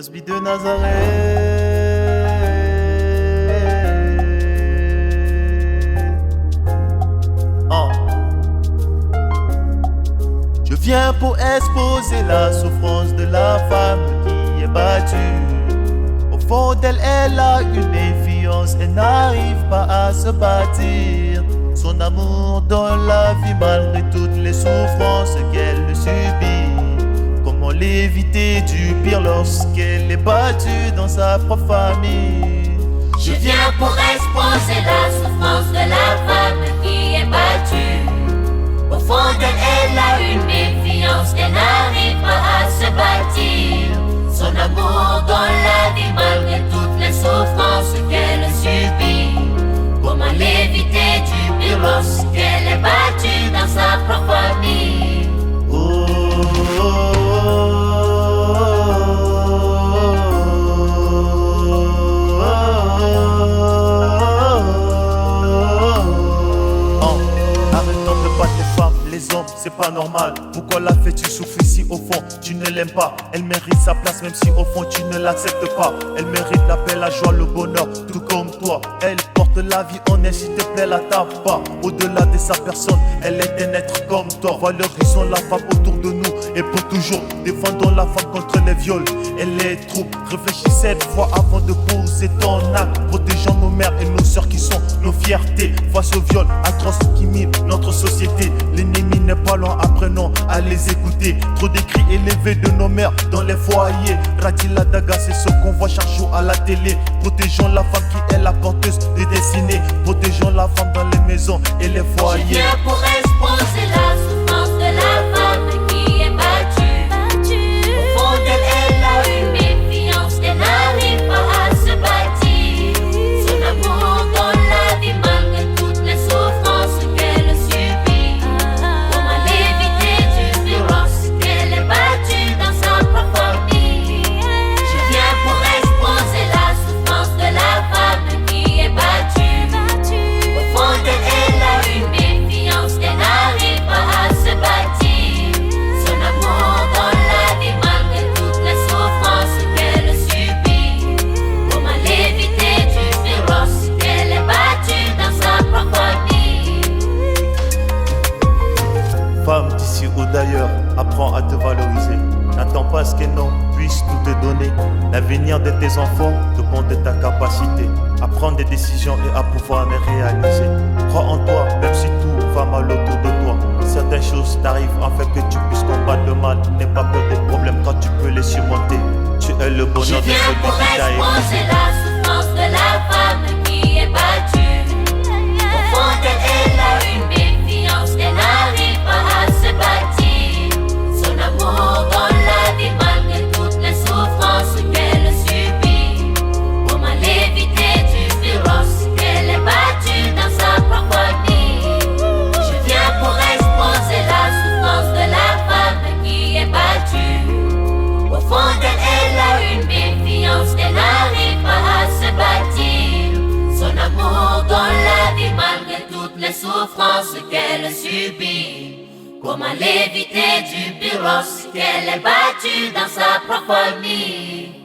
Cosby de Nazareth. Je viens pour exposer la souffrance de la femme qui est battue. Au fond d'elle, elle a une défiance, elle n'arrive pas à se bâtir. Son amour dans la vie malgré toutes les souffrances qu'elle subit. Comment l'éviter du pire lorsqu'elle est battue dans sa propre famille? Je viens pour exposer la souffrance de la femme qui est battue. Au fond d'elle, elle a une défiance, elle n'arrive pas à se bâtir. Son amour dans la vie malgré toutes les souffrances qu'elle subit. Comment l'éviter du pire lorsqu'elle est battue dans sa propre famille? C'est pas normal, pourquoi la fais-tu souffrir si au fond tu ne l'aimes pas? Elle mérite sa place même si au fond tu ne l'acceptes pas. Elle mérite la paix, la joie, le bonheur, tout comme toi. Elle porte la vie en elle, s'il te plaît la tape pas. Au-delà de sa personne, elle est un être comme toi. Valorisons la femme autour de nous et pour toujours. Défendons la femme contre les viols et les troubles. Réfléchis 7 fois avant de poser ton acte. Protégeons nos mères et nos sœurs qui sont nos fiertés. Face au viol atroce qui mine notre société. L'ennemi n'est pas loin, apprenons à les écouter. Trop des cris élevés de nos mères dans les foyers. Radila Daga, c'est ce qu'on voit chaque jour à la télé. Protégeons la femme qui est la porteuse des destinées. Protégeons la femme dans les maisons et les foyers. Je viens pour exposer la souffrance de la femme qui est battue. Au fond d'elle, elle a une défiance, elle n'arrive pas à se bâtir. Son amour dans la vie malgré toutes les souffrances qu'elle subit. Comment l'éviter du pire lorsqu'elle est battue dans sa propre famille? Je viens pour exposer la souffrance de la femme qui est battue. Au fond d'elle, elle a une défiance, elle n'arrive pas à se bâtir. Son amour dans la vie malgré toutes les souffrances qu'elle subit. Comment l'éviter du pire lorsqu'elle est battue dans sa propre famille? Femme d'ici ou d'ailleurs, apprends à te valoriser. N'attends pas ce qu'un homme puisse tout te donner. L'avenir de tes enfants dépend de ta capacité à prendre des décisions et à pouvoir les réaliser. Crois en toi, même si tout va mal autour de toi. Certaines choses t'arrivent afin que tu puisses combattre le mal. N'aie pas peur des problèmes quand tu peux les surmonter. Tu es le bonheur de celui qui t'a exposer épousé. la souffrance de la femme qui est battue. Au fond d'elle, elle a une défiance, elle n'arrive pas à se bâtir. Son amour dans la vie malgré toutes les souffrances qu'elle subit. Comment l'éviter du pire lorsqu'elle est battue dans sa propre famille? Je viens pour exposer la souffrance de la femme qui est battue. Au fond d'elle, elle a une défiance, elle n'arrive pas à se bâtir. Son amour dans la vie malgré toutes les souffrances qu'elle subit. Comment l'éviter du pire lorsqu'elle est battue dans sa propre famille?